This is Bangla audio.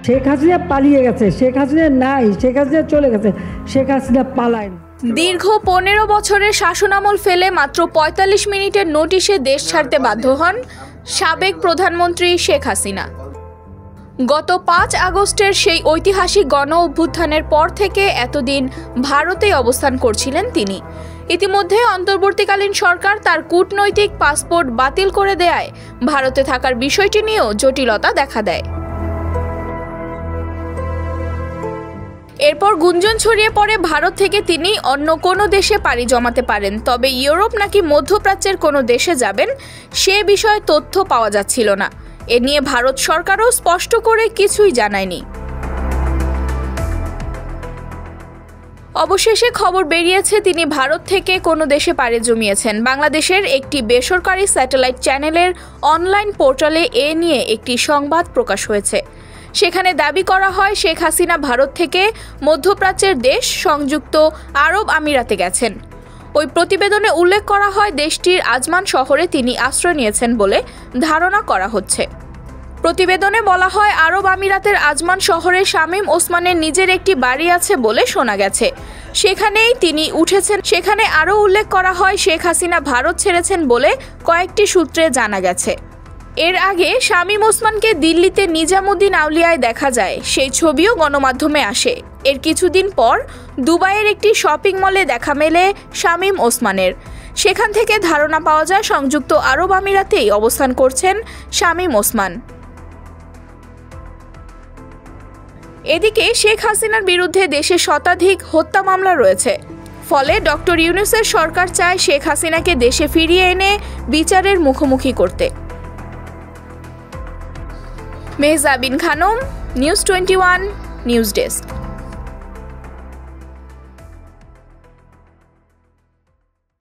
শেখ হাসিনা পালিয়ে গেছে, শেখ হাসিনা নাই, শেখ হাসিনা চলে গেছে, শেখ হাসিনা পালায়। দীর্ঘ 15 বছরের শাসনামল ফেলে মাত্র 45 মিনিটের নোটিশে দেশ ছাড়তে বাধ্য হন সাবেক প্রধানমন্ত্রী শেখ হাসিনা। গত 5 আগস্টের সেই ঐতিহাসিক গণ অভ্যুত্থানের পর থেকে এতদিন ভারতে অবস্থান করছিলেন তিনি। ইতিমধ্যে অন্তর্বর্তীকালীন সরকার তার কূটনৈতিক পাসপোর্ট বাতিল করে দেয়ায় ভারতে থাকার বিষয়টি নিয়েও জটিলতা দেখা দেয়। এরপর গুঞ্জন ছড়িয়ে পড়ে ভারত থেকে তিনি অন্য কোনো দেশে পাড়ি জমাতে পারেন, তবে ইউরোপ নাকি মধ্যপ্রাচ্যের কোনো দেশে যাবেন সে বিষয়ে তথ্য পাওয়া যাচ্ছিল না। এ নিয়ে ভারত সরকারও স্পষ্ট করে কিছুই জানায়নি। অবশেষে খবর বেরিয়েছে তিনি ভারত থেকে কোনো দেশে পাড়ি জমিয়েছেন। বাংলাদেশের একটি বেসরকারি স্যাটেলাইট চ্যানেলের অনলাইন পোর্টালে এ নিয়ে একটি সংবাদ প্রকাশ হয়েছে। সেখানে দাবি করা হয় শেখ হাসিনা ভারত থেকে মধ্যপ্রাচ্যের দেশ সংযুক্ত আরব আমিরাতে গেছেন। ওই প্রতিবেদনে উল্লেখ করা হয় দেশটির আজমান শহরে তিনি আশ্রয় নিয়েছেন বলে ধারণা করা হচ্ছে। প্রতিবেদনে বলা হয় আরব আমিরাতের আজমান শহরে শামীম ওসমানের নিজের একটি বাড়ি আছে বলে শোনা গেছে, সেখানেই তিনি উঠেছেন। সেখানে আরও উল্লেখ করা হয় শেখ হাসিনা ভারত ছেড়েছেন বলে কয়েকটি সূত্রে জানা গেছে। এর আগে শামীম ওসমানকে দিল্লিতে নিজামুদ্দিন আউলিয়ায় দেখা যায়, সেই ছবিও গণমাধ্যমে আসে। এর কিছুদিন পর দুবাইয়ের একটি শপিং মলে দেখা মেলে শামীম ওসমানের। সেখান থেকে ধারণা পাওয়া যায় সংযুক্ত আরব আমিরাতেই অবস্থান করছেন শামীম ওসমান। এদিকে শেখ হাসিনার বিরুদ্ধে দেশে শতাধিক হত্যা মামলা রয়েছে। ফলে ডক্টর ইউনূসের সরকার চায় শেখ হাসিনাকে দেশে ফিরিয়ে এনে বিচারের মুখোমুখি করতে। Mehjabin Khanam, news 21 news desk.